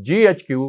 GHQ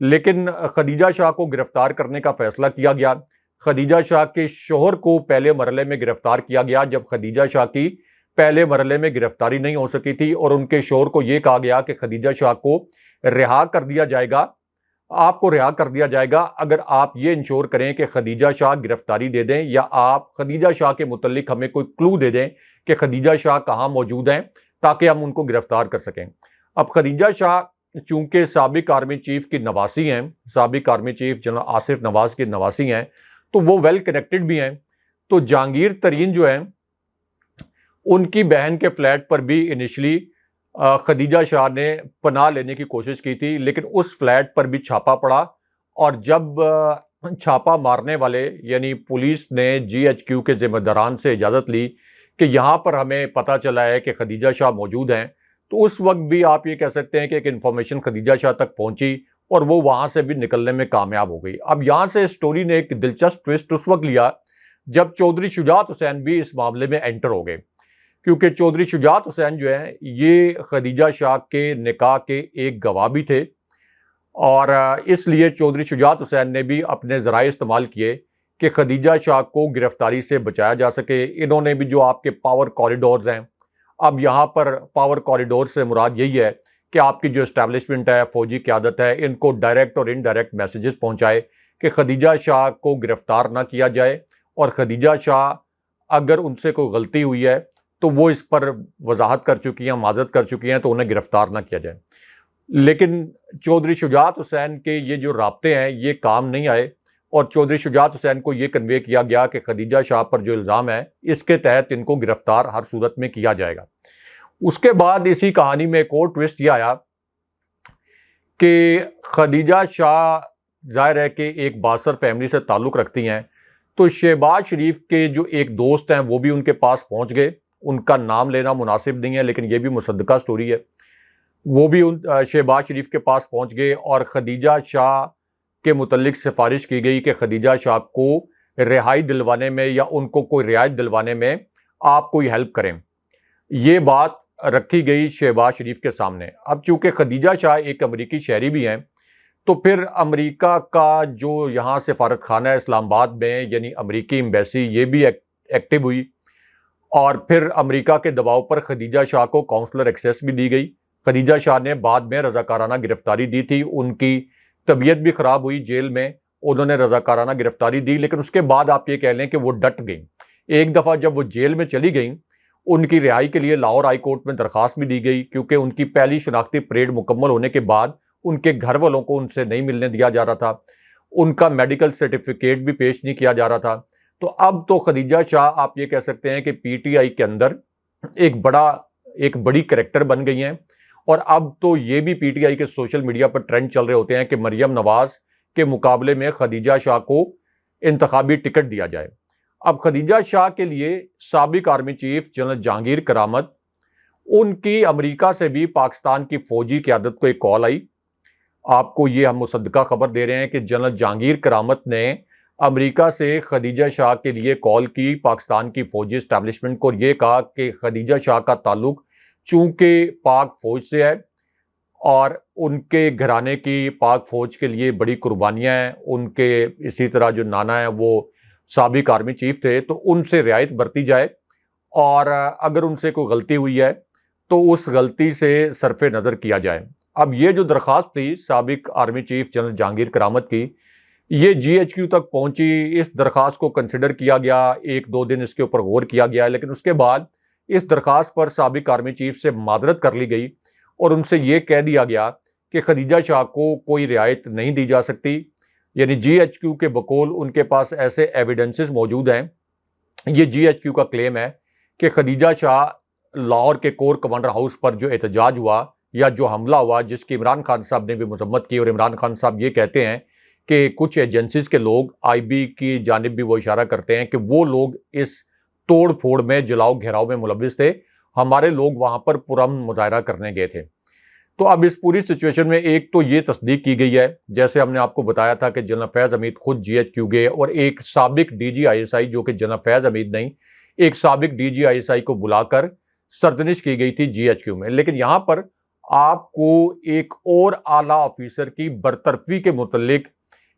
لیکن خدیجہ شاہ کو گرفتار کرنے کا فیصلہ کیا گیا۔ خدیجہ شاہ کے شوہر کو پہلے مرحلے میں گرفتار کیا گیا، جب خدیجہ شاہ کی پہلے مرحلے میں گرفتاری نہیں ہو سکی تھی، اور ان کے شوہر کو یہ کہا گیا کہ خدیجہ شاہ کو رہا کر دیا جائے گا، آپ کو رہا کر دیا جائے گا اگر آپ یہ انشور کریں کہ خدیجہ شاہ گرفتاری دے دیں، یا آپ خدیجہ شاہ کے متعلق ہمیں کوئی کلو دے دیں کہ خدیجہ شاہ کہاں موجود ہیں تاکہ ہم ان کو گرفتار کر سکیں۔ اب خدیجہ شاہ چونکہ سابق آرمی چیف کی نواسی ہیں، سابق آرمی چیف جنرل آصف نواز کی نواسی ہیں، تو وہ ویل کنیکٹڈ بھی ہیں، تو جہانگیر ترین جو ہیں ان کی بہن کے فلیٹ پر بھی انیشلی خدیجہ شاہ نے پناہ لینے کی کوشش کی تھی، لیکن اس فلیٹ پر بھی چھاپا پڑا، اور جب چھاپا مارنے والے یعنی پولیس نے جی ایچ کیو کے ذمہ داران سے اجازت لی کہ یہاں پر ہمیں پتہ چلا ہے کہ خدیجہ شاہ موجود ہیں، تو اس وقت بھی آپ یہ کہہ سکتے ہیں کہ ایک انفارمیشن خدیجہ شاہ تک پہنچی اور وہ وہاں سے بھی نکلنے میں کامیاب ہو گئی۔ اب یہاں سے سٹوری نے ایک دلچسپ ٹویسٹ اس وقت لیا جب چودھری شجاعت حسین بھی اس معاملے میں انٹر ہو گئے، کیونکہ چودھری شجاعت حسین جو ہیں یہ خدیجہ شاہ کے نکاح کے ایک گواہ بھی تھے، اور اس لیے چودھری شجاعت حسین نے بھی اپنے ذرائع استعمال کیے کہ خدیجہ شاہ کو گرفتاری سے بچایا جا سکے۔ انہوں نے بھی جو آپ کے پاور کوریڈورز ہیں، اب یہاں پر پاور کوریڈور سے مراد یہی ہے کہ آپ کی جو اسٹیبلشمنٹ ہے، فوجی قیادت ہے، ان کو ڈائریکٹ اور انڈائریکٹ میسیجز پہنچائے کہ خدیجہ شاہ کو گرفتار نہ کیا جائے، اور خدیجہ شاہ اگر ان سے کوئی غلطی ہوئی ہے تو وہ اس پر وضاحت کر چکی ہیں، معذرت کر چکی ہیں، تو انہیں گرفتار نہ کیا جائے۔ لیکن چودھری شجاعت حسین کے یہ جو رابطے ہیں یہ کام نہیں آئے، اور چودھری شجاعت حسین کو یہ کنوے کیا گیا کہ خدیجہ شاہ پر جو الزام ہے اس کے تحت ان کو گرفتار ہر صورت میں کیا جائے گا۔ اس کے بعد اسی کہانی میں ایک اور ٹویسٹ یہ آیا کہ خدیجہ شاہ ظاہر ہے کہ ایک باثر فیملی سے تعلق رکھتی ہیں، تو شہباز شریف کے جو ایک دوست ہیں وہ بھی ان کے پاس پہنچ گئے، ان کا نام لینا مناسب نہیں ہے لیکن یہ بھی مصدقہ سٹوری ہے، وہ بھی شہباز شریف کے پاس پہنچ گئے، اور خدیجہ شاہ کے متعلق سفارش کی گئی کہ خدیجہ شاہ کو رہائی دلوانے میں یا ان کو کوئی رعایت دلوانے میں آپ کوئی ہیلپ کریں۔ یہ بات رکھی گئی شہباز شریف کے سامنے۔ اب چونکہ خدیجہ شاہ ایک امریکی شہری بھی ہیں، تو پھر امریکہ کا جو یہاں سفارت خانہ ہے اسلام آباد میں یعنی امریکی ایمبیسی، یہ بھی ایکٹیو ہوئی، اور پھر امریکہ کے دباؤ پر خدیجہ شاہ کو کونسلر ایکسیس بھی دی گئی۔ خدیجہ شاہ نے بعد میں رضاکارانہ گرفتاری دی تھی، ان کی طبیعت بھی خراب ہوئی جیل میں، انہوں نے رضاکارانہ گرفتاری دی، لیکن اس کے بعد آپ یہ کہہ لیں کہ وہ ڈٹ گئیں۔ ایک دفعہ جب وہ جیل میں چلی گئیں، ان کی رہائی کے لیے لاہور ہائی کورٹ میں درخواست بھی دی گئی، کیونکہ ان کی پہلی شناختی پریڈ مکمل ہونے کے بعد ان کے گھر والوں کو ان سے نہیں ملنے دیا جا رہا تھا، ان کا میڈیکل سرٹیفکیٹ بھی پیش نہیں کیا جا رہا تھا۔ تو اب تو خدیجہ شاہ آپ یہ کہہ سکتے ہیں کہ پی ٹی آئی کے اندر ایک بڑی کریکٹر بن گئی ہیں، اور اب تو یہ بھی پی ٹی آئی کے سوشل میڈیا پر ٹرینڈ چل رہے ہوتے ہیں کہ مریم نواز کے مقابلے میں خدیجہ شاہ کو انتخابی ٹکٹ دیا جائے۔ اب خدیجہ شاہ کے لیے سابق آرمی چیف جنرل جہانگیر کرامت، ان کی امریکہ سے بھی پاکستان کی فوجی قیادت کو ایک کال آئی۔ آپ کو یہ ہم مصدقہ خبر دے رہے ہیں کہ جنرل جہانگیر کرامت نے امریکہ سے خدیجہ شاہ کے لیے کال کی پاکستان کی فوجی اسٹیبلشمنٹ کو، اور یہ کہا کہ خدیجہ شاہ کا تعلق چونکہ پاک فوج سے ہے اور ان کے گھرانے کی پاک فوج کے لیے بڑی قربانیاں ہیں، ان کے اسی طرح جو نانا ہیں وہ سابق آرمی چیف تھے، تو ان سے رعایت برتی جائے، اور اگر ان سے کوئی غلطی ہوئی ہے تو اس غلطی سے صرف نظر کیا جائے۔ اب یہ جو درخواست تھی سابق آرمی چیف جنرل جہانگیر کرامت کی، یہ جی ایچ کیو تک پہنچی، اس درخواست کو کنسیڈر کیا گیا، ایک دو دن اس کے اوپر غور کیا گیا، لیکن اس کے بعد اس درخواست پر سابق آرمی چیف سے معذرت کر لی گئی، اور ان سے یہ کہہ دیا گیا کہ خدیجہ شاہ کو کوئی رعایت نہیں دی جا سکتی، یعنی جی ایچ کیو کے بقول ان کے پاس ایسے ایویڈنسز موجود ہیں، یہ جی ایچ کیو کا کلیم ہے کہ خدیجہ شاہ لاہور کے کور کمانڈر ہاؤس پر جو احتجاج ہوا یا جو حملہ ہوا، جس کی عمران خان صاحب نے بھی مذمت کی، اور عمران خان صاحب یہ کہتے ہیں کہ کچھ ایجنسیز کے لوگ، آئی بی کی جانب بھی وہ اشارہ کرتے ہیں کہ وہ لوگ اس توڑ پھوڑ میں، جلاؤ گھیراؤ میں ملوث تھے، ہمارے لوگ وہاں پر پرامن مظاہرہ کرنے گئے تھے۔ تو اب اس پوری سچویشن میں ایک تو یہ تصدیق کی گئی ہے، جیسے ہم نے آپ کو بتایا تھا کہ جنرل فیض حمید خود جی ایچ کیو گئے، اور ایک سابق D G I S I جو کہ جنرل فیض حمید نہیں، ایک سابق D G I S I کو بلا کر سرزنش کی گئی تھی جی ایچ کیو میں۔ لیکن یہاں پر آپ کو ایک اور اعلیٰ آفیسر کی برطرفی کے متعلق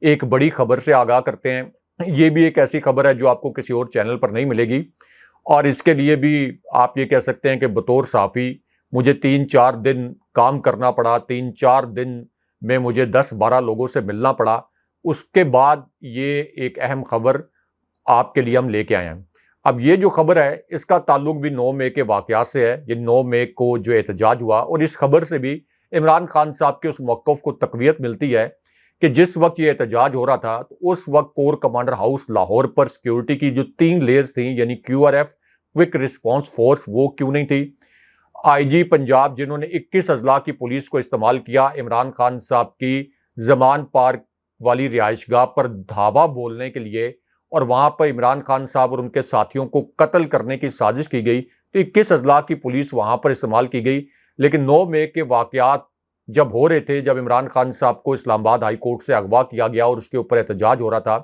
ایک بڑی خبر سے آگاہ کرتے ہیں۔ یہ بھی ایک ایسی خبر ہے جو آپ کو کسی اور چینل پر نہیں ملے گی، اور اس کے لیے بھی آپ یہ کہہ سکتے ہیں کہ بطور صحافی مجھے 3-4 دن کام کرنا پڑا، 3-4 دن میں مجھے 10-12 لوگوں سے ملنا پڑا۔ اس کے بعد یہ ایک اہم خبر آپ کے لیے ہم لے کے آئے ہیں۔ اب یہ جو خبر ہے اس کا تعلق بھی 9 مئی کے واقعات سے ہے۔ یہ 9 مئی کو جو احتجاج ہوا، اور اس خبر سے بھی عمران خان صاحب کے اس موقف کو تقویت ملتی ہے کہ جس وقت یہ احتجاج ہو رہا تھا تو اس وقت کور کمانڈر ہاؤس لاہور پر سیکیورٹی کی جو 3 لیئرز تھیں، یعنی QRF کوئک رسپانس فورس، وہ کیوں نہیں تھی؟ IG پنجاب جنہوں نے 21 اضلاع کی پولیس کو استعمال کیا عمران خان صاحب کی زمان پارک والی رہائش گاہ پر دھاوا بولنے کے لیے، اور وہاں پر عمران خان صاحب اور ان کے ساتھیوں کو قتل کرنے کی سازش کی گئی، تو 21 اضلاع کی پولیس وہاں پر استعمال کی گئی۔ لیکن 9 مئی کے واقعات جب ہو رہے تھے، جب عمران خان صاحب کو اسلام آباد ہائی کورٹ سے اغوا کیا گیا اور اس کے اوپر احتجاج ہو رہا تھا،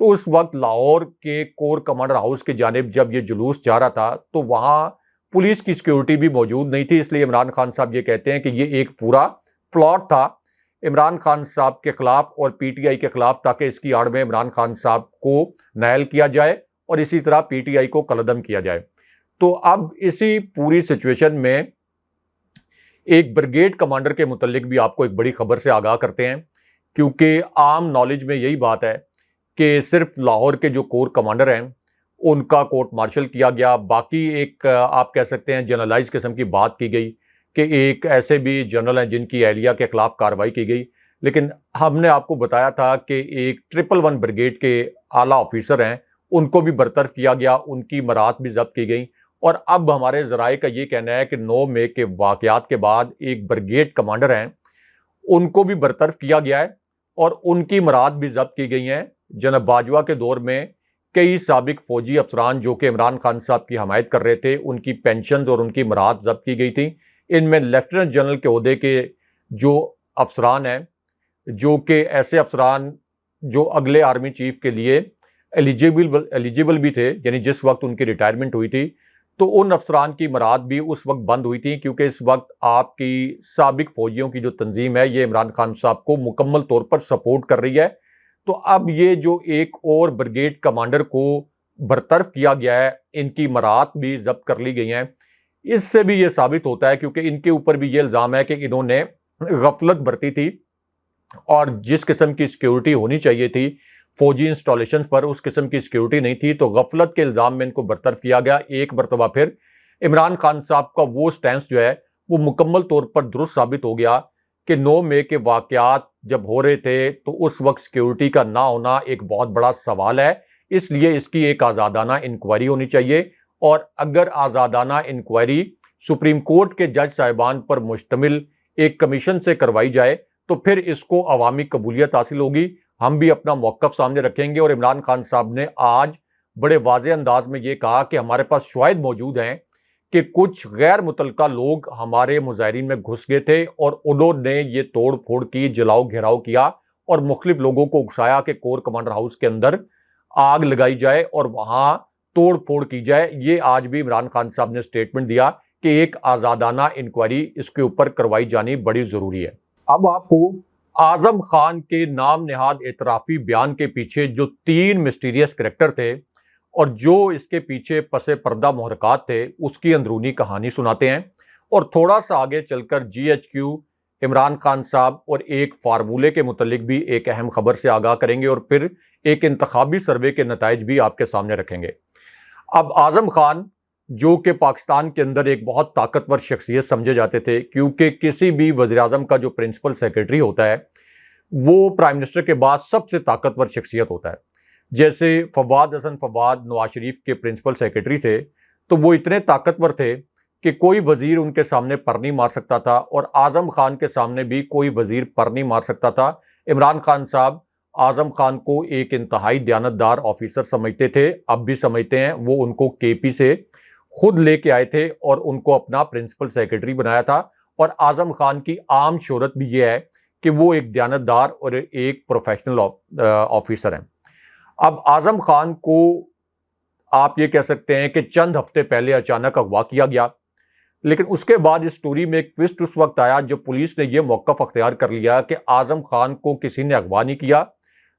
تو اس وقت لاہور کے کور کمانڈر ہاؤس کی جانب جب یہ جلوس جا رہا تھا تو وہاں پولیس کی سیکیورٹی بھی موجود نہیں تھی۔ اس لیے عمران خان صاحب یہ کہتے ہیں کہ یہ ایک پورا پلاٹ تھا عمران خان صاحب کے خلاف اور PTI کے خلاف، تاکہ اس کی آڑ میں عمران خان صاحب کو نائل کیا جائے اور اسی طرح PTI کو کالعدم کیا جائے۔ تو اب اسی پوری سچویشن میں ایک بریگیڈ کمانڈر کے متعلق بھی آپ کو ایک بڑی خبر سے آگاہ کرتے ہیں، کیونکہ عام نالج میں یہی بات ہے کہ صرف لاہور کے جو کور کمانڈر ہیں ان کا کورٹ مارشل کیا گیا، باقی ایک آپ کہہ سکتے ہیں جنرلائز قسم کی بات کی گئی کہ ایک ایسے بھی جنرل ہیں جن کی اہلیہ کے خلاف کارروائی کی گئی۔ لیکن ہم نے آپ کو بتایا تھا کہ ایک 111 بریگیڈ کے اعلیٰ آفیسر ہیں، ان کو بھی برطرف کیا گیا، ان کی مراعات بھی ضبط کی گئیں، اور اب ہمارے ذرائع کا یہ کہنا ہے کہ 9 مئی کے واقعات کے بعد ایک بریگیڈ کمانڈر ہیں ان کو بھی برطرف کیا گیا ہے اور ان کی مراعات بھی ضبط کی گئی ہیں۔ جناب باجوہ کے دور میں کئی سابق فوجی افسران جو کہ عمران خان صاحب کی حمایت کر رہے تھے، ان کی پینشنز اور ان کی مراعات ضبط کی گئی تھیں۔ ان میں لیفٹیننٹ جنرل کے عہدے کے جو افسران ہیں، جو کہ ایسے افسران جو اگلے آرمی چیف کے لیے ایلیجیبل بھی تھے، یعنی جس وقت ان کی ریٹائرمنٹ ہوئی تھی، تو ان افسران کی مراعات بھی اس وقت بند ہوئی تھی، کیونکہ اس وقت آپ کی سابق فوجیوں کی جو تنظیم ہے یہ عمران خان صاحب کو مکمل طور پر سپورٹ کر رہی ہے۔ تو اب یہ جو ایک اور بریگیڈ کمانڈر کو برطرف کیا گیا ہے، ان کی مراعات بھی ضبط کر لی گئی ہیں۔ اس سے بھی یہ ثابت ہوتا ہے، کیونکہ ان کے اوپر بھی یہ الزام ہے کہ انہوں نے غفلت برتی تھی اور جس قسم کی سیکیورٹی ہونی چاہیے تھی فوجی انسٹالیشن پر، اس قسم کی سیکیورٹی نہیں تھی، تو غفلت کے الزام میں ان کو برطرف کیا گیا۔ ایک مرتبہ پھر عمران خان صاحب کا وہ سٹینس جو ہے وہ مکمل طور پر درست ثابت ہو گیا کہ 9 مئی کے واقعات جب ہو رہے تھے تو اس وقت سیکیورٹی کا نہ ہونا ایک بہت بڑا سوال ہے، اس لیے اس کی ایک آزادانہ انکوائری ہونی چاہیے، اور اگر آزادانہ انکوائری سپریم کورٹ کے جج صاحبان پر مشتمل ایک کمیشن سے کروائی جائے تو پھر اس کو عوامی قبولیت حاصل ہوگی۔ ہم بھی اپنا موقف سامنے رکھیں گے، اور عمران خان صاحب نے آج بڑے واضح انداز میں یہ کہا کہ ہمارے پاس شواہد موجود ہیں کہ کچھ غیر متعلقہ لوگ ہمارے مظاہرین میں گھس گئے تھے اور انہوں نے یہ توڑ پھوڑ کی، جلاؤ گھیراؤ کیا اور مختلف لوگوں کو اکسایا کہ کور کمانڈر ہاؤس کے اندر آگ لگائی جائے اور وہاں توڑ پھوڑ کی جائے۔ یہ آج بھی عمران خان صاحب نے سٹیٹمنٹ دیا کہ ایک آزادانہ انکوائری اس کے اوپر کروائی جانی بڑی ضروری ہے۔ اب آپ کو اعظم خان کے نام نہاد اعترافی بیان کے پیچھے جو 3 مسٹیریس کریکٹر تھے اور جو اس کے پیچھے پس پردہ محرکات تھے اس کی اندرونی کہانی سناتے ہیں، اور تھوڑا سا آگے چل کر GHQ، عمران خان صاحب اور ایک فارمولے کے متعلق بھی ایک اہم خبر سے آگاہ کریں گے، اور پھر ایک انتخابی سروے کے نتائج بھی آپ کے سامنے رکھیں گے۔ اب اعظم خان جو کہ پاکستان کے اندر ایک بہت طاقتور شخصیت سمجھے جاتے تھے، کیونکہ کسی بھی وزیر اعظم کا جو پرنسپل سیکرٹری ہوتا ہے وہ پرائم منسٹر کے بعد سب سے طاقتور شخصیت ہوتا ہے۔ جیسے فواد حسن فواد نواز شریف کے پرنسپل سیکرٹری تھے، تو وہ اتنے طاقتور تھے کہ کوئی وزیر ان کے سامنے پر نہیں مار سکتا تھا، اور اعظم خان کے سامنے بھی کوئی وزیر پر نہیں مار سکتا تھا۔ عمران خان صاحب اعظم خان کو ایک انتہائی دیانتدار آفیسر سمجھتے تھے، اب بھی سمجھتے ہیں۔ وہ ان کو KP سے خود لے کے آئے تھے اور ان کو اپنا پرنسپل سیکرٹری بنایا تھا، اور اعظم خان کی عام شہرت بھی یہ ہے کہ وہ ایک دیانتدار اور ایک پروفیشنل آفیسر ہیں۔ اب اعظم خان کو آپ یہ کہہ سکتے ہیں کہ چند ہفتے پہلے اچانک اغوا کیا گیا، لیکن اس کے بعد اس سٹوری میں ایک ٹوسٹ اس وقت آیا جب پولیس نے یہ موقف اختیار کر لیا کہ اعظم خان کو کسی نے اغوا نہیں کیا،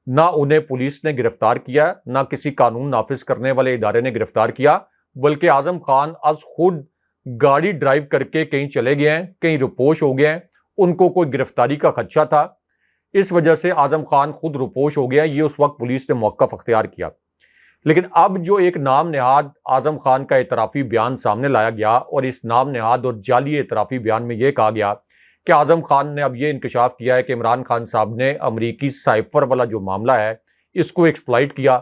نہ انہیں پولیس نے گرفتار کیا، نہ کسی قانون نافذ کرنے والے ادارے نے گرفتار کیا، بلکہ اعظم خان از خود گاڑی ڈرائیو کر کے کہیں چلے گئے ہیں، کہیں روپوش ہو گئے ہیں، ان کو کوئی گرفتاری کا خدشہ تھا، اس وجہ سے اعظم خان خود روپوش ہو گیا۔ یہ اس وقت پولیس نے موقف اختیار کیا۔ لیکن اب جو ایک نام نہاد اعظم خان کا اعترافی بیان سامنے لایا گیا، اور اس نام نہاد اور جعلی اعترافی بیان میں یہ کہا گیا کہ اعظم خان نے اب یہ انکشاف کیا ہے کہ عمران خان صاحب نے امریکی سائفر والا جو معاملہ ہے اس کو ایکسپلائٹ کیا،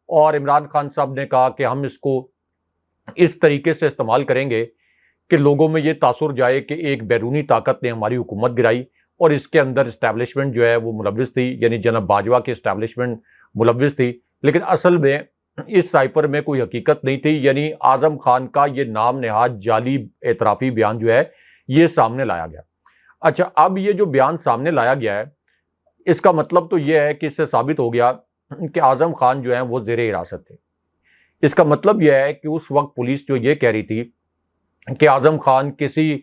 اور عمران خان صاحب نے کہا کہ ہم اس کو اس طریقے سے استعمال کریں گے کہ لوگوں میں یہ تاثر جائے کہ ایک بیرونی طاقت نے ہماری حکومت گرائی، اور اس کے اندر اسٹیبلشمنٹ جو ہے وہ ملوث تھی، یعنی جناب باجوہ کی اسٹیبلشمنٹ ملوث تھی، لیکن اصل میں اس سائفر میں کوئی حقیقت نہیں تھی۔ یعنی اعظم خان کا یہ نام نہاد جعلی اعترافی بیان جو ہے یہ سامنے لایا گیا۔ اچھا، اب یہ جو بیان سامنے لایا گیا ہے اس کا مطلب تو یہ ہے کہ اس سے ثابت ہو گیا کہ اعظم خان جو ہیں وہ زیر حراست تھے۔ اس کا مطلب یہ ہے کہ اس وقت پولیس جو یہ کہہ رہی تھی کہ اعظم خان کسی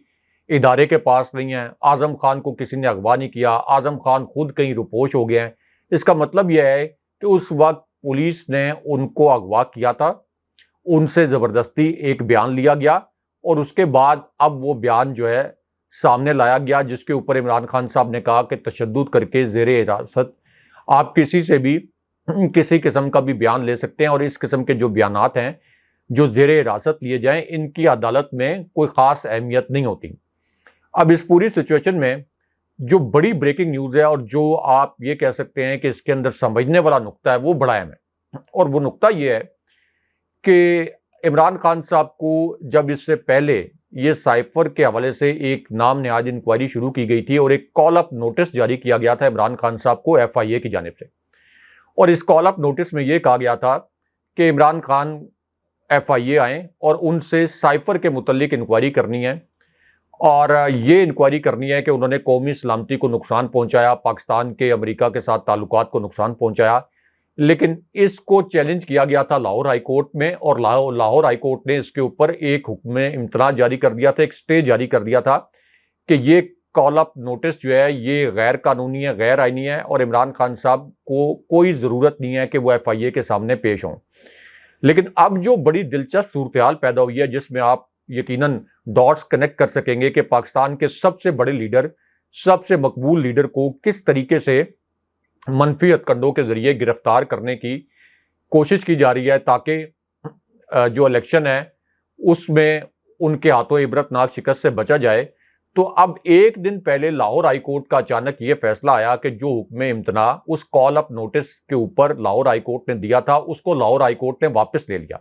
ادارے کے پاس نہیں ہے، اعظم خان کو کسی نے اغوا نہیں کیا، اعظم خان خود کہیں روپوش ہو گئے ہیں، اس کا مطلب یہ ہے کہ اس وقت پولیس نے ان کو اغوا کیا تھا، ان سے زبردستی ایک بیان لیا گیا، اور اس کے بعد اب وہ بیان جو ہے سامنے لایا گیا جس کے اوپر عمران خان صاحب نے کہا کہ تشدد کر کے زیر حراست آپ کسی سے بھی کسی قسم کا بھی بیان لے سکتے ہیں، اور اس قسم کے جو بیانات ہیں جو زیر حراست لیے جائیں ان کی عدالت میں کوئی خاص اہمیت نہیں ہوتی۔ اب اس پوری سچویشن میں جو بڑی بریکنگ نیوز ہے اور جو آپ یہ کہہ سکتے ہیں کہ اس کے اندر سمجھنے والا نقطہ ہے وہ بڑا اہم ہے، اور وہ نقطہ یہ ہے کہ عمران خان صاحب کو جب اس سے پہلے یہ سائفر کے حوالے سے ایک نام نہاد انکوائری شروع کی گئی تھی اور ایک کال اپ نوٹس جاری کیا گیا تھا عمران خان صاحب کو FIA کی جانب سے، اور اس کال اپ نوٹس میں یہ کہا گیا تھا کہ عمران خان FIA آئیں اور ان سے سائفر کے متعلق انکوائری کرنی ہے، اور یہ انکوائری کرنی ہے کہ انہوں نے قومی سلامتی کو نقصان پہنچایا، پاکستان کے امریکہ کے ساتھ تعلقات کو نقصان پہنچایا۔ لیکن اس کو چیلنج کیا گیا تھا لاہور ہائی کورٹ میں، اور لاہور ہائی کورٹ نے اس کے اوپر ایک حکم امتناع جاری کر دیا تھا، ایک سٹے جاری کر دیا تھا کہ یہ کال اپ نوٹس جو ہے یہ غیر قانونی ہے، غیر آئینی ہے، اور عمران خان صاحب کو کوئی ضرورت نہیں ہے کہ وہ FIA کے سامنے پیش ہوں۔ لیکن اب جو بڑی دلچسپ صورتحال پیدا ہوئی ہے جس میں آپ یقیناً ڈاٹس کنیکٹ کر سکیں گے کہ پاکستان کے سب سے بڑے لیڈر، سب سے مقبول لیڈر کو کس طریقے سے منفی ہتھکنڈوں کے ذریعے گرفتار کرنے کی کوشش کی جا رہی ہے تاکہ جو الیکشن ہے اس میں ان کے ہاتھوں عبرتناک شکست سے بچا جائے۔ تو اب ایک دن پہلے لاہور ہائی کورٹ کا اچانک یہ فیصلہ آیا کہ جو حکم امتناع اس کال اپ نوٹس کے اوپر لاہور ہائی کورٹ نے دیا تھا اس کو لاہور ہائی کورٹ نے واپس لے لیا،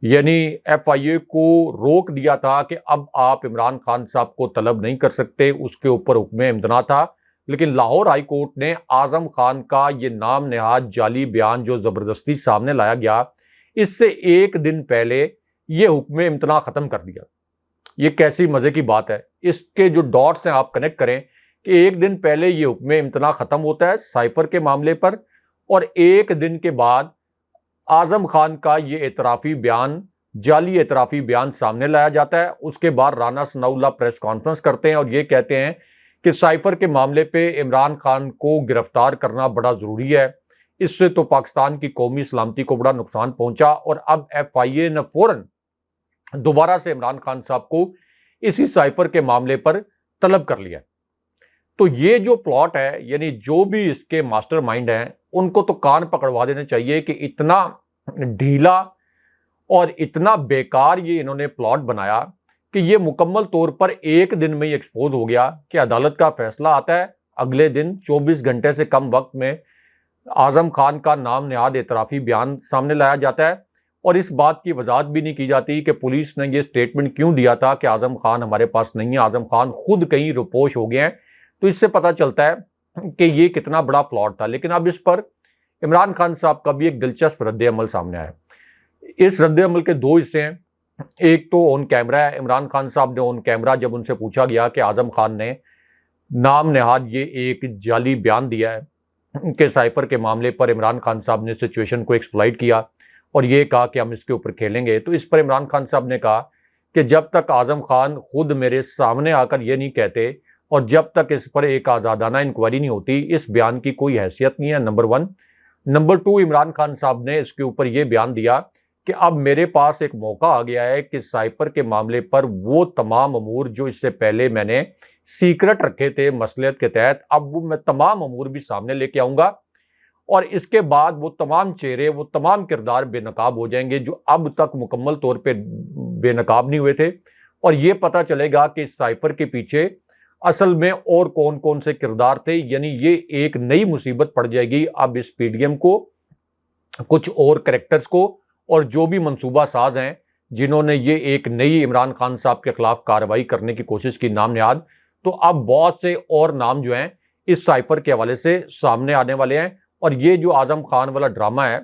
یعنی FIA کو روک دیا تھا کہ اب آپ عمران خان صاحب کو طلب نہیں کر سکتے، اس کے اوپر حکم امتناع تھا۔ لیکن لاہور ہائی کورٹ نے اعظم خان کا یہ نام نہاد جعلی بیان جو زبردستی سامنے لایا گیا اس سے ایک دن پہلے یہ حکم امتناع ختم کر دیا۔ یہ کیسی مزے کی بات ہے، اس کے جو ڈاٹس ہیں آپ کنیکٹ کریں کہ ایک دن پہلے یہ حکم امتناع ختم ہوتا ہے سائفر کے معاملے پر، اور ایک دن کے بعد اعظم خان کا یہ اعترافی بیان، جعلی اعترافی بیان سامنے لایا جاتا ہے۔ اس کے بعد رانا ثناء اللہ پریس کانفرنس کرتے ہیں اور یہ کہتے ہیں کہ سائفر کے معاملے پہ عمران خان کو گرفتار کرنا بڑا ضروری ہے، اس سے تو پاکستان کی قومی سلامتی کو بڑا نقصان پہنچا، اور اب FIA نے فوراً دوبارہ سے عمران خان صاحب کو اسی سائفر کے معاملے پر طلب کر لیا۔ تو یہ جو پلاٹ ہے، یعنی جو بھی اس کے ماسٹر مائنڈ ہیں ان کو تو کان پکڑوا دینے چاہیے کہ اتنا ڈھیلا اور اتنا بیکار یہ انہوں نے پلاٹ بنایا کہ یہ مکمل طور پر ایک دن میں ہی ایکسپوز ہو گیا کہ عدالت کا فیصلہ آتا ہے، اگلے دن 24 گھنٹے سے کم وقت میں اعظم خان کا نام نہاد اعترافی بیان سامنے لایا جاتا ہے، اور اس بات کی وضاحت بھی نہیں کی جاتی کہ پولیس نے یہ سٹیٹمنٹ کیوں دیا تھا کہ اعظم خان ہمارے پاس نہیں ہے، اعظم خان خود کہیں روپوش ہو گئے ہیں۔ تو اس سے پتہ چلتا ہے کہ یہ کتنا بڑا پلاٹ تھا۔ لیکن اب اس پر عمران خان صاحب کا بھی ایک دلچسپ رد عمل سامنے آیا۔ اس رد عمل کے دو حصے ہیں، ایک تو آن کیمرہ ہے۔ عمران خان صاحب نے آن کیمرہ جب ان سے پوچھا گیا کہ اعظم خان نے نام نہاد یہ ایک جعلی بیان دیا ہے کہ سائفر کے معاملے پر عمران خان صاحب نے سچویشن کو ایکسپلائٹ کیا اور یہ کہا کہ ہم اس کے اوپر کھیلیں گے، تو اس پر عمران خان صاحب نے کہا کہ جب تک اعظم خان خود میرے سامنے آ کر یہ نہیں کہتے اور جب تک اس پر ایک آزادانہ انکوائری نہیں ہوتی، اس بیان کی کوئی حیثیت نہیں ہے، نمبر 1۔ نمبر 2، عمران خان صاحب نے اس کے اوپر یہ بیان دیا کہ اب میرے پاس ایک موقع آ گیا ہے کہ سائفر کے معاملے پر وہ تمام امور جو اس سے پہلے میں نے سیکرٹ رکھے تھے مصلحت کے تحت، اب وہ میں تمام امور بھی سامنے لے کے آؤں گا، اور اس کے بعد وہ تمام چہرے، وہ تمام کردار بے نقاب ہو جائیں گے جو اب تک مکمل طور پہ بے نقاب نہیں ہوئے تھے، اور یہ پتہ چلے گا کہ اس سائفر کے پیچھے اصل میں اور کون کون سے کردار تھے۔ یعنی یہ ایک نئی مصیبت پڑ جائے گی اب اس پی ڈی ایم کو، کچھ اور کریکٹرز کو، اور جو بھی منصوبہ ساز ہیں جنہوں نے یہ ایک نئی عمران خان صاحب کے خلاف کارروائی کرنے کی کوشش کی نام نہاد، تو اب بہت سے اور نام جو ہیں اس سائفر کے حوالے سے سامنے آنے والے ہیں۔ اور یہ جو اعظم خان والا ڈرامہ ہے،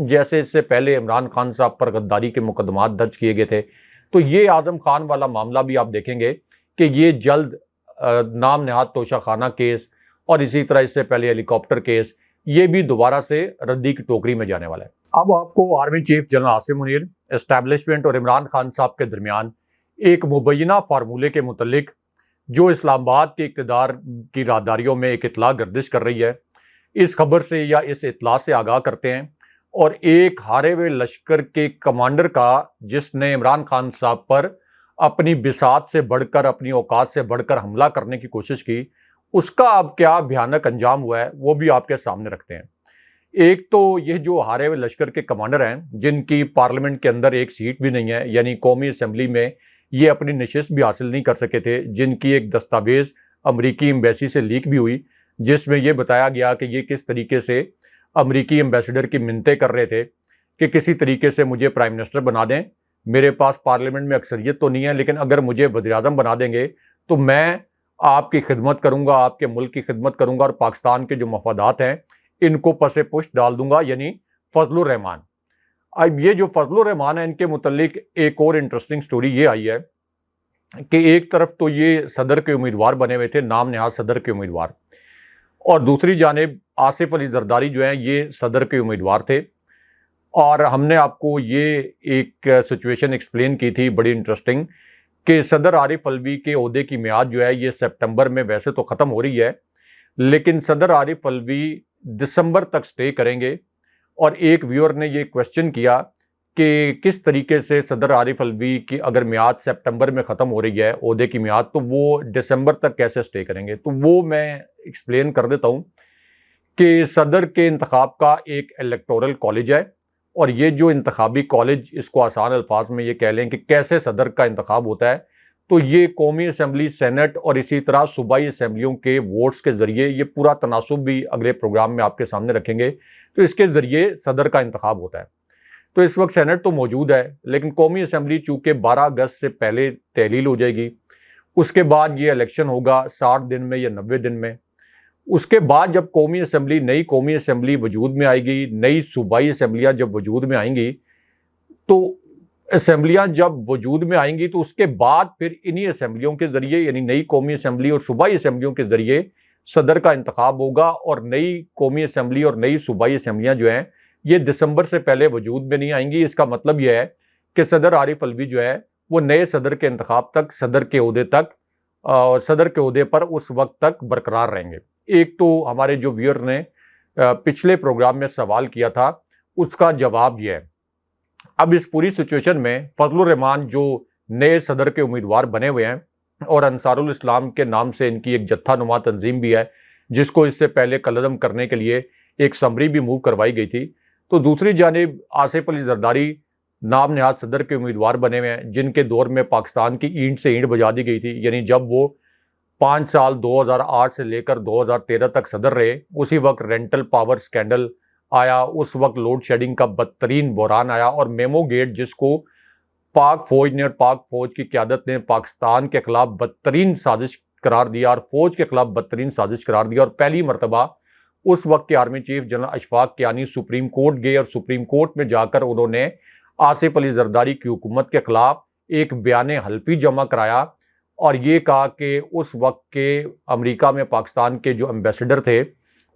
جیسے اس سے پہلے عمران خان صاحب پر غداری کے مقدمات درج کیے گئے تھے، تو یہ اعظم خان والا معاملہ بھی آپ دیکھیں گے کہ یہ جلد نام نہاد توشہ خانہ کیس اور اسی طرح اس سے پہلے ہیلی کاپٹر کیس، یہ بھی دوبارہ سے ردی کی ٹوکری میں جانے والا ہے۔ اب آپ کو army chief general Asim Munir, establishment اور عمران خان صاحب کے درمیان ایک مبینہ فارمولے کے متعلق جو اسلام آباد کے اقتدار کی راہداریوں میں ایک اطلاع گردش کر رہی ہے، اس خبر سے یا اس اطلاع سے آگاہ کرتے ہیں، اور ایک ہارے ہوئے لشکر کے کمانڈر کا جس نے عمران خان صاحب پر اپنی بساط سے بڑھ کر، اپنی اوقات سے بڑھ کر حملہ کرنے کی کوشش کی، اس کا اب کیا بھیانک انجام ہوا ہے وہ بھی آپ کے سامنے رکھتے ہیں۔ ایک تو یہ جو ہارے ہوئے لشکر کے کمانڈر ہیں جن کی پارلیمنٹ کے اندر ایک سیٹ بھی نہیں ہے، یعنی قومی اسمبلی میں یہ اپنی نشست بھی حاصل نہیں کر سکے تھے، جن کی ایک دستاویز امریکی ایمبیسی سے لیک بھی ہوئی جس میں یہ بتایا گیا کہ یہ کس طریقے سے امریکی ایمبیسڈر کی منتیں کر رہے تھے کہ کسی طریقے سے مجھے پرائم منسٹر بنا دیں، میرے پاس پارلیمنٹ میں اکثریت تو نہیں ہے لیکن اگر مجھے وزیر اعظم بنا دیں گے تو میں آپ کی خدمت کروں گا، آپ کے ملک کی خدمت کروں گا، اور پاکستان کے جو مفادات ہیں ان کو پس پشت ڈال دوں گا، یعنی فضل الرحمان۔ اب یہ جو فضل الرحمان ہے، ان کے متعلق ایک اور انٹرسٹنگ سٹوری یہ آئی ہے کہ ایک طرف تو یہ صدر کے امیدوار بنے ہوئے تھے، نام نہاد صدر کے امیدوار، اور دوسری جانب آصف علی زرداری جو ہیں یہ صدر کے امیدوار تھے، اور ہم نے آپ کو یہ ایک سچویشن ایکسپلین کی تھی بڑی انٹرسٹنگ کہ صدر عارف علوی کے عہدے کی میعاد جو ہے یہ سپٹمبر میں ویسے تو ختم ہو رہی ہے، لیکن صدر عارف علوی دسمبر تک سٹے کریں گے، اور ایک ویور نے یہ کویسچن کیا کہ کس طریقے سے صدر عارف علوی کی اگر میعاد سپٹمبر میں ختم ہو رہی ہے عہدے کی میعاد، تو وہ دسمبر تک کیسے سٹے کریں گے؟ تو وہ میں ایکسپلین کر دیتا ہوں کہ صدر کے انتخاب کا ایک الیکٹورل کالج ہے، اور یہ جو انتخابی کالج، اس کو آسان الفاظ میں یہ کہہ لیں کہ کیسے صدر کا انتخاب ہوتا ہے، تو یہ قومی اسمبلی، سینٹ اور اسی طرح صوبائی اسمبلیوں کے ووٹس کے ذریعے، یہ پورا تناسب بھی اگلے پروگرام میں آپ کے سامنے رکھیں گے، تو اس کے ذریعے صدر کا انتخاب ہوتا ہے۔ تو اس وقت سینٹ تو موجود ہے لیکن قومی اسمبلی چونکہ 12 اگست سے پہلے تحلیل ہو جائے گی، اس کے بعد یہ الیکشن ہوگا 60 دن میں یا 90 دن میں، اس کے بعد جب قومی اسمبلی، نئی قومی اسمبلی وجود میں آئے گی، نئی صوبائی اسمبلیاں جب وجود میں آئیں گی، تو اسمبلیاں جب وجود میں آئیں گی تو اس کے بعد پھر انہی اسمبلیوں کے ذریعے، یعنی نئی قومی اسمبلی اور صوبائی اسمبلیوں کے ذریعے صدر کا انتخاب ہوگا، اور نئی قومی اسمبلی اور نئی صوبائی اسمبلیاں جو ہیں یہ دسمبر سے پہلے وجود میں نہیں آئیں گی۔ اس کا مطلب یہ ہے کہ صدر عارف علوی جو ہے وہ نئے صدر کے انتخاب تک، صدر کے عہدے پر اس وقت تک برقرار رہیں گے۔ ایک تو ہمارے جو ویور نے پچھلے پروگرام میں سوال کیا تھا اس کا جواب یہ ہے۔ اب اس پوری سچویشن میں فضل الرحمان جو نئے صدر کے امیدوار بنے ہوئے ہیں، اور انصار الاسلام کے نام سے ان کی ایک جتھا نما تنظیم بھی ہے جس کو اس سے پہلے کالعدم کرنے کے لیے ایک سمری بھی موو کروائی گئی تھی، تو دوسری جانب آصف علی زرداری نام نہاد صدر کے امیدوار بنے ہوئے ہیں جن کے دور میں پاکستان کی اینٹ سے اینٹ بجا دی گئی تھی، یعنی جب وہ 5 سال 2008 سے لے کر 2013 تک صدر رہے، اسی وقت رینٹل پاور سکینڈل آیا، اس وقت لوڈ شیڈنگ کا بدترین بحران آیا، اور میمو گیٹ جس کو پاک فوج نے اور پاک فوج کی قیادت نے پاکستان کے خلاف بدترین سازش قرار دیا، اور فوج کے خلاف بدترین سازش قرار دیا، اور پہلی مرتبہ اس وقت کے army chief general Ashfaq Kayani supreme court گئے، اور سپریم کورٹ میں جا کر انہوں نے آصف علی زرداری کی حکومت کے خلاف ایک بیان حلفی جمع کرایا، اور یہ کہا کہ اس وقت کے امریکہ میں پاکستان کے جو ایمبیسڈر تھے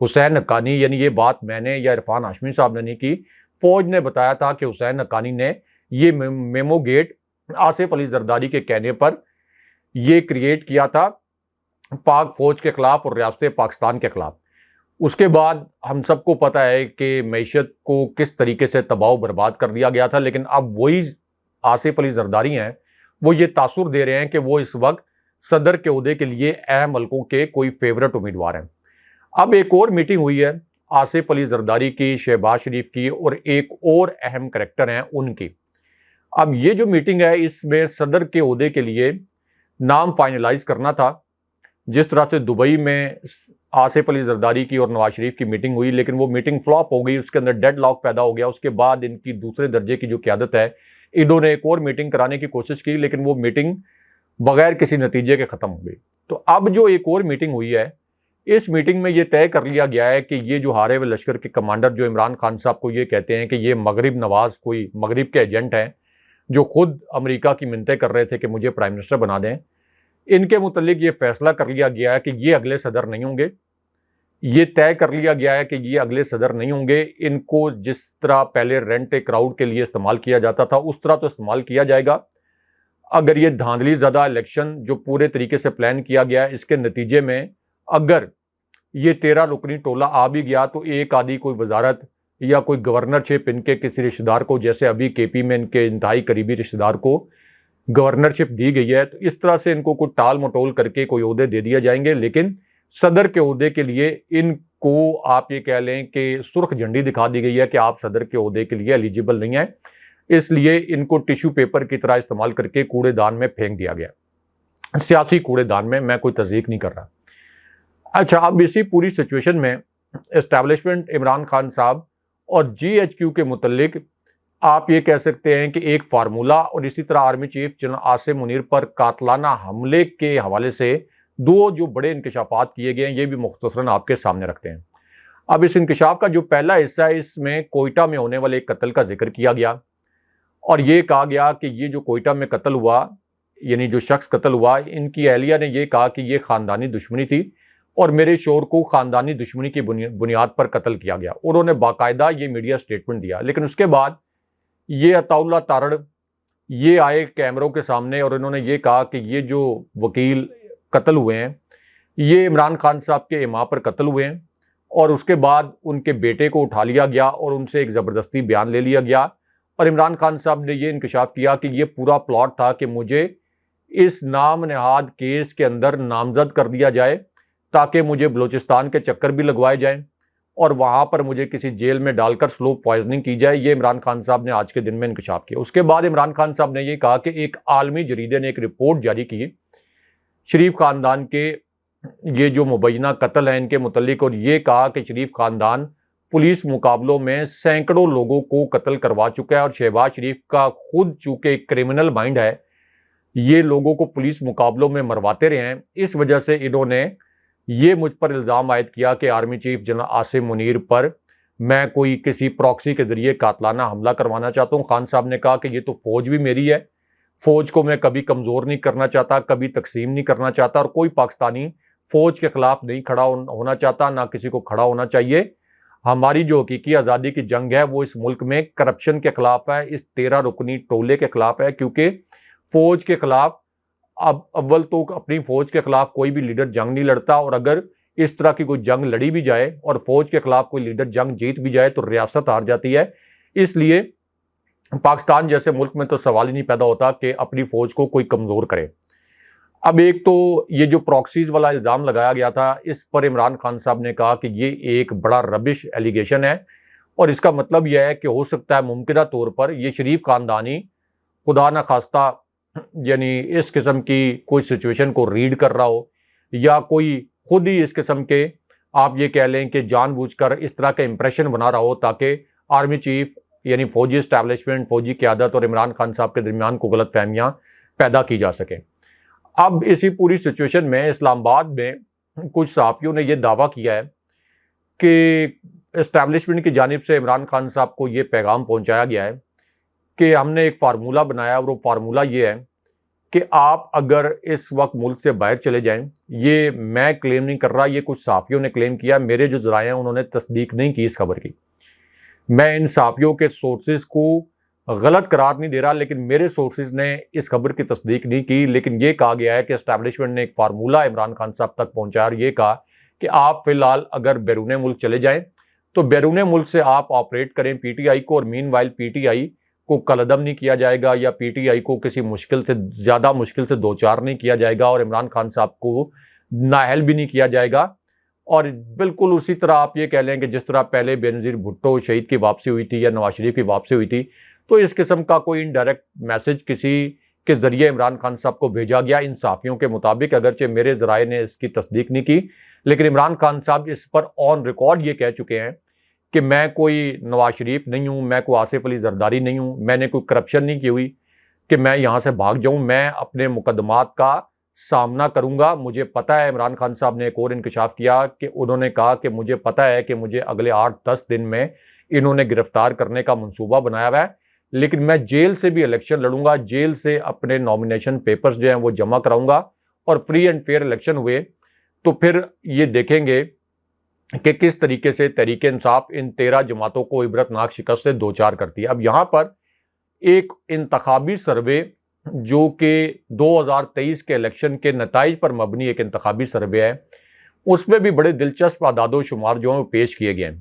حسین حقانی، یعنی یہ بات میں نے یا عرفان ہاشمی صاحب نے نہیں کی، فوج نے بتایا تھا کہ حسین حقانی نے یہ میمو گیٹ آصف علی زرداری کے کہنے پر یہ کریٹ کیا تھا پاک فوج کے خلاف اور ریاست پاکستان کے خلاف۔ اس کے بعد ہم سب کو پتہ ہے کہ معیشت کو کس طریقے سے تباہ و برباد کر دیا گیا تھا، لیکن اب وہی آصف علی زرداری ہیں، وہ یہ تاثر دے رہے ہیں کہ وہ اس وقت صدر کے عہدے کے لیے اہم حلقوں کے کوئی فیورٹ امیدوار ہیں۔ اب ایک اور میٹنگ ہوئی ہے آصف علی زرداری کی، شہباز شریف کی اور ایک اور اہم کریکٹر ہیں ان کی۔ اب یہ جو میٹنگ ہے اس میں صدر کے عہدے کے لیے نام فائنلائز کرنا تھا، جس طرح سے دبئی میں آصف علی زرداری کی اور نواز شریف کی میٹنگ ہوئی، لیکن وہ میٹنگ فلاپ ہو گئی، اس کے اندر ڈیڈ لاک پیدا ہو گیا۔ اس کے بعد ان کی دوسرے درجے کی جو قیادت ہے، انہوں نے ایک اور میٹنگ کرانے کی کوشش کی، لیکن وہ میٹنگ بغیر کسی نتیجے کے ختم ہو گئی۔ تو اب جو ایک اور میٹنگ ہوئی ہے، اس میٹنگ میں یہ طے کر لیا گیا ہے کہ یہ جو ہارے ہوئے لشکر کے کمانڈر جو عمران خان صاحب کو یہ کہتے ہیں کہ یہ مغرب نواز کوئی مغرب کے ایجنٹ ہیں، جو خود امریکہ کی منتیں کر رہے تھے کہ مجھے پرائم منسٹر بنا دیں، ان کے متعلق یہ فیصلہ کر لیا گیا ہے کہ یہ اگلے صدر نہیں ہوں گے۔ یہ طے کر لیا گیا ہے کہ یہ اگلے صدر نہیں ہوں گے۔ ان کو جس طرح پہلے رینٹ اے کراؤڈ کے لیے استعمال کیا جاتا تھا، اس طرح تو استعمال کیا جائے گا۔ اگر یہ دھاندلی زدہ الیکشن جو پورے طریقے سے پلان کیا گیا ہے، اس کے نتیجے میں اگر یہ 13 رکنی ٹولہ آ بھی گیا تو ایک آدھی کوئی وزارت یا کوئی گورنرشپ ان کے کسی رشتہ دار کو، جیسے ابھی کے پی میں ان کے انتہائی قریبی رشتہ دار کو گورنرشپ دی گئی ہے، تو اس طرح سے ان کو کوئی ٹال مٹول کر کے کوئی عہدے دے دیے جائیں گے۔ لیکن صدر کے عہدے کے لیے ان کو آپ یہ کہہ لیں کہ سرخ جھنڈی دکھا دی گئی ہے کہ آپ صدر کے عہدے کے لیے ایلیجیبل نہیں ہیں، اس لیے ان کو ٹیشو پیپر کی طرح استعمال کر کے کوڑے دان میں پھینک دیا گیا، سیاسی کوڑے دان میں کوئی تصدیق نہیں کر رہا۔ اچھا، اب اسی پوری سچویشن میں اسٹیبلشمنٹ عمران خان صاحب اور جی ایچ کیو کے متعلق آپ یہ کہہ سکتے ہیں کہ ایک فارمولہ، اور اسی طرح army chief general Asim Munir پر قاتلانہ حملے کے حوالے سے دو جو بڑے انکشافات کیے گئے ہیں، یہ بھی مختصراً آپ کے سامنے رکھتے ہیں۔ اب اس انکشاف کا جو پہلا حصہ ہے، اس میں کوئٹہ میں ہونے والے ایک قتل کا ذکر کیا گیا، اور یہ کہا گیا کہ یہ جو کوئٹہ میں قتل ہوا، یعنی جو شخص قتل ہوا، ان کی اہلیہ نے یہ کہا کہ یہ خاندانی دشمنی تھی اور میرے شوہر کو خاندانی دشمنی کی بنیاد پر قتل کیا گیا۔ انہوں نے باقاعدہ یہ میڈیا سٹیٹمنٹ دیا، لیکن اس کے بعد یہ عطا اللہ تارڑ یہ آئے کیمروں کے سامنے اور انہوں نے یہ کہا کہ یہ جو وکیل قتل ہوئے ہیں، یہ عمران خان صاحب کے اماں پر قتل ہوئے ہیں، اور اس کے بعد ان کے بیٹے کو اٹھا لیا گیا اور ان سے ایک زبردستی بیان لے لیا گیا، اور عمران خان صاحب نے یہ انکشاف کیا کہ یہ پورا پلاٹ تھا کہ مجھے اس نام نہاد کیس کے اندر نامزد کر دیا جائے تاکہ مجھے بلوچستان کے چکر بھی لگوائے جائیں اور وہاں پر مجھے کسی جیل میں ڈال کر سلو پوائزننگ کی جائے۔ یہ عمران خان صاحب نے آج کے دن میں انکشاف کیا۔ اس کے بعد عمران خان صاحب نے یہ کہا کہ ایک عالمی جریدے نے ایک رپورٹ جاری کی شریف خاندان کے یہ جو مبینہ قتل ہیں ان کے متعلق، اور یہ کہا کہ شریف خاندان پولیس مقابلوں میں سینکڑوں لوگوں کو قتل کروا چکا ہے، اور شہباز شریف کا خود چونکہ ایک کرمنل مائنڈ ہے، یہ لوگوں کو پولیس مقابلوں میں مرواتے رہے ہیں۔ اس وجہ سے انہوں نے یہ مجھ پر الزام عائد کیا کہ army chief general Asim Munir پر میں کوئی کسی پراکسی کے ذریعے قاتلانہ حملہ کروانا چاہتا ہوں۔ خان صاحب نے کہا کہ یہ تو فوج بھی میری ہے، فوج کو میں کبھی کمزور نہیں کرنا چاہتا، کبھی تقسیم نہیں کرنا چاہتا، اور کوئی پاکستانی فوج کے خلاف نہیں کھڑا ہونا چاہتا، نہ کسی کو کھڑا ہونا چاہیے۔ ہماری جو حقیقی آزادی کی جنگ ہے وہ اس ملک میں کرپشن کے خلاف ہے، اس 13 رکنی ٹولے کے خلاف ہے، کیونکہ فوج کے خلاف اب اول تو اپنی فوج کے خلاف کوئی بھی لیڈر جنگ نہیں لڑتا، اور اگر اس طرح کی کوئی جنگ لڑی بھی جائے اور فوج کے خلاف کوئی لیڈر جنگ جیت بھی جائے تو ریاست ہار جاتی ہے۔ اس لیے پاکستان جیسے ملک میں تو سوال ہی نہیں پیدا ہوتا کہ اپنی فوج کو کوئی کمزور کرے۔ اب ایک تو یہ جو پراکسیز والا الزام لگایا گیا تھا، اس پر عمران خان صاحب نے کہا کہ یہ ایک بڑا ربش ایلیگیشن ہے، اور اس کا مطلب یہ ہے کہ ہو سکتا ہے ممکنہ طور پر یہ شریف خاندانی خدا نہ خواستہ یعنی اس قسم کی کوئی سچویشن کو ریڈ کر رہا ہو، یا کوئی خود ہی اس قسم کے آپ یہ کہہ لیں کہ جان بوجھ کر اس طرح کا امپریشن بنا رہا ہو تاکہ آرمی چیف یعنی فوجی اسٹیبلشمنٹ، فوجی قیادت اور عمران خان صاحب کے درمیان کو غلط فہمیاں پیدا کی جا سکیں۔ اب اسی پوری سچویشن میں اسلام آباد میں کچھ صحافیوں نے یہ دعویٰ کیا ہے کہ اسٹیبلشمنٹ کی جانب سے عمران خان صاحب کو یہ پیغام پہنچایا گیا ہے کہ ہم نے ایک فارمولہ بنایا، اور وہ فارمولہ یہ ہے کہ آپ اگر اس وقت ملک سے باہر چلے جائیں، یہ میں کلیم نہیں کر رہا، یہ کچھ صحافیوں نے کلیم کیا، میرے جو ذرائع ہیں انہوں نے تصدیق نہیں کی اس خبر کی، میں ان صحافیوں کے سورسز کو غلط قرار نہیں دے رہا، لیکن میرے سورسز نے اس خبر کی تصدیق نہیں کی، لیکن یہ کہا گیا ہے کہ اسٹیبلشمنٹ نے ایک فارمولہ عمران خان صاحب تک پہنچایا اور یہ کہا کہ آپ فی الحال اگر بیرون ملک چلے جائیں تو بیرون ملک سے آپ آپریٹ کریں پی ٹی آئی کو، اور مین وائل پی ٹی آئی کو کلعدم نہیں کیا جائے گا یا پی ٹی آئی کو کسی زیادہ مشکل سے دوچار نہیں کیا جائے گا، اور عمران خان صاحب کو نااہل بھی نہیں کیا جائے گا۔ اور بالکل اسی طرح آپ یہ کہہ لیں کہ جس طرح پہلے بینظیر بھٹو شہید کی واپسی ہوئی تھی یا نواز شریف کی واپسی ہوئی تھی، تو اس قسم کا کوئی انڈائریکٹ میسج کسی کے ذریعے عمران خان صاحب کو بھیجا گیا ان صحافیوں کے مطابق، اگرچہ میرے ذرائع نے اس کی تصدیق نہیں کی، لیکن عمران خان صاحب اس پر آن ریکارڈ یہ کہہ چکے ہیں کہ میں کوئی نواز شریف نہیں ہوں، میں کوئی آصف علی زرداری نہیں ہوں، میں نے کوئی کرپشن نہیں کی ہوئی کہ میں یہاں سے بھاگ جاؤں، میں اپنے مقدمات کا سامنا کروں گا۔ مجھے پتہ ہے، عمران خان صاحب نے ایک اور انکشاف کیا کہ انہوں نے کہا کہ مجھے پتہ ہے کہ مجھے اگلے 8-10 دن میں انہوں نے گرفتار کرنے کا منصوبہ بنایا ہوا ہے، لیکن میں جیل سے بھی الیکشن لڑوں گا، جیل سے اپنے نامینیشن پیپرز جو ہیں وہ جمع کراؤں گا، اور فری اینڈ فیئر الیکشن ہوئے تو پھر یہ دیکھیں گے کہ کس طریقے سے تحریک انصاف ان 13 جماعتوں کو عبرتناک شکست سے دوچار کرتی ہے۔ اب یہاں پر ایک انتخابی سروے جو کہ 2023 کے الیکشن کے نتائج پر مبنی ایک انتخابی سروے ہے، اس میں بھی بڑے دلچسپ اعداد و شمار جو ہیں وہ پیش کیے گئے ہیں،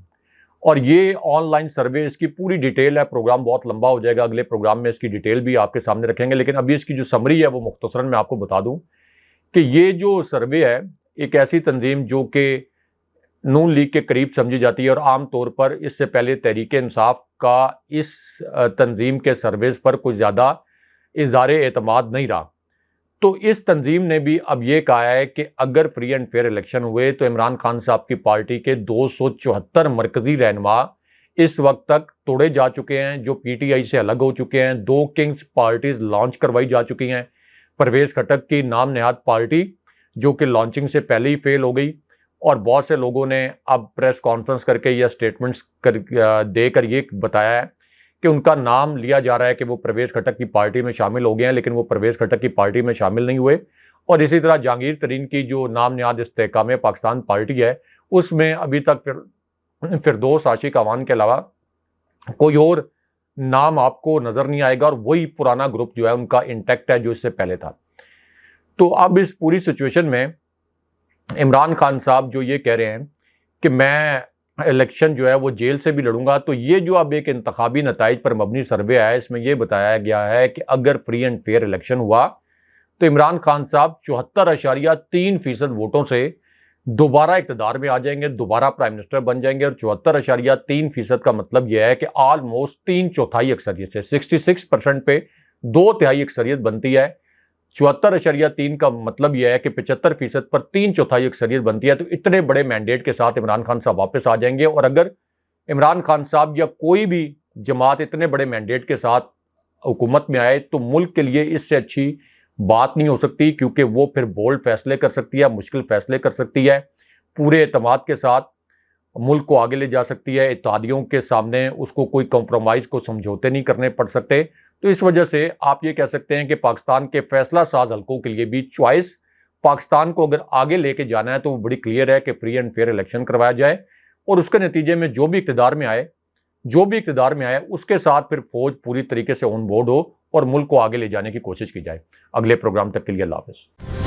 اور یہ آن لائن سروے، اس کی پوری ڈیٹیل ہے، پروگرام بہت لمبا ہو جائے گا، اگلے پروگرام میں اس کی ڈیٹیل بھی آپ کے سامنے رکھیں گے، لیکن ابھی اس کی جو سمری ہے وہ مختصراً میں آپ کو بتا دوں کہ یہ جو سروے ہے ایک ایسی تنظیم جو کہ نون لیگ کے قریب سمجھی جاتی ہے، اور عام طور پر اس سے پہلے تحریک انصاف کا اس تنظیم کے سرویز پر کوئی زیادہ اظہار اعتماد نہیں رہا، تو اس تنظیم نے بھی اب یہ کہا ہے کہ اگر فری اینڈ فیئر الیکشن ہوئے تو عمران خان صاحب کی پارٹی کے 274 مرکزی رہنما اس وقت تک توڑے جا چکے ہیں، جو پی ٹی آئی سے الگ ہو چکے ہیں، 2 کنگز پارٹیز لانچ کروائی جا چکی ہیں، پرویز خٹک کی نام نہاد پارٹی جو کہ لانچنگ سے پہلے ہی فیل ہو گئی، اور بہت سے لوگوں نے اب پریس کانفرنس کر کے یا سٹیٹمنٹس دے کر یہ بتایا ہے کہ ان کا نام لیا جا رہا ہے کہ وہ پرویز خٹک کی پارٹی میں شامل ہو گئے ہیں، لیکن وہ پرویز خٹک کی پارٹی میں شامل نہیں ہوئے، اور اسی طرح جہانگیر ترین کی جو نام نہاد استحکام پاکستان پارٹی ہے، اس میں ابھی تک فردوس عاشق اعوان کے علاوہ کوئی اور نام آپ کو نظر نہیں آئے گا، اور وہی پرانا گروپ جو ہے ان کا انٹیکٹ ہے جو اس سے پہلے تھا۔ تو اب اس پوری سچویشن میں عمران خان صاحب جو یہ کہہ رہے ہیں کہ میں الیکشن جو ہے وہ جیل سے بھی لڑوں گا، تو یہ جو اب ایک انتخابی نتائج پر مبنی سروے ہے، اس میں یہ بتایا گیا ہے کہ اگر فری اینڈ فیئر الیکشن ہوا تو عمران خان صاحب 74.3% ووٹوں سے دوبارہ اقتدار میں آ جائیں گے، دوبارہ پرائم منسٹر بن جائیں گے، اور 74.3% کا مطلب یہ ہے کہ آلموسٹ 3/4 اکثریت سے 66% پہ 2/3 اکثریت بنتی ہے۔ 74.3 کا مطلب یہ ہے کہ 75% پر 3/4 اکثریت بنتی ہے، تو اتنے بڑے مینڈیٹ کے ساتھ عمران خان صاحب واپس آ جائیں گے، اور اگر عمران خان صاحب یا کوئی بھی جماعت اتنے بڑے مینڈیٹ کے ساتھ حکومت میں آئے تو ملک کے لیے اس سے اچھی بات نہیں ہو سکتی، کیونکہ وہ پھر بولڈ فیصلے کر سکتی ہے، مشکل فیصلے کر سکتی ہے، پورے اعتماد کے ساتھ ملک کو آگے لے جا سکتی ہے، اتحادیوں کے سامنے اس کو کوئی کمپرومائز کو سمجھوتے نہیں کرنے پڑ سکتے۔ تو اس وجہ سے آپ یہ کہہ سکتے ہیں کہ پاکستان کے فیصلہ ساز حلقوں کے لیے بھی چوائس پاکستان کو اگر آگے لے کے جانا ہے تو وہ بڑی کلیئر ہے کہ فری اینڈ فیئر الیکشن کروایا جائے، اور اس کے نتیجے میں جو بھی اقتدار میں آئے اس کے ساتھ پھر فوج پوری طریقے سے آن بورڈ ہو اور ملک کو آگے لے جانے کی کوشش کی جائے۔ اگلے پروگرام تک کے لیے اللہ حافظ۔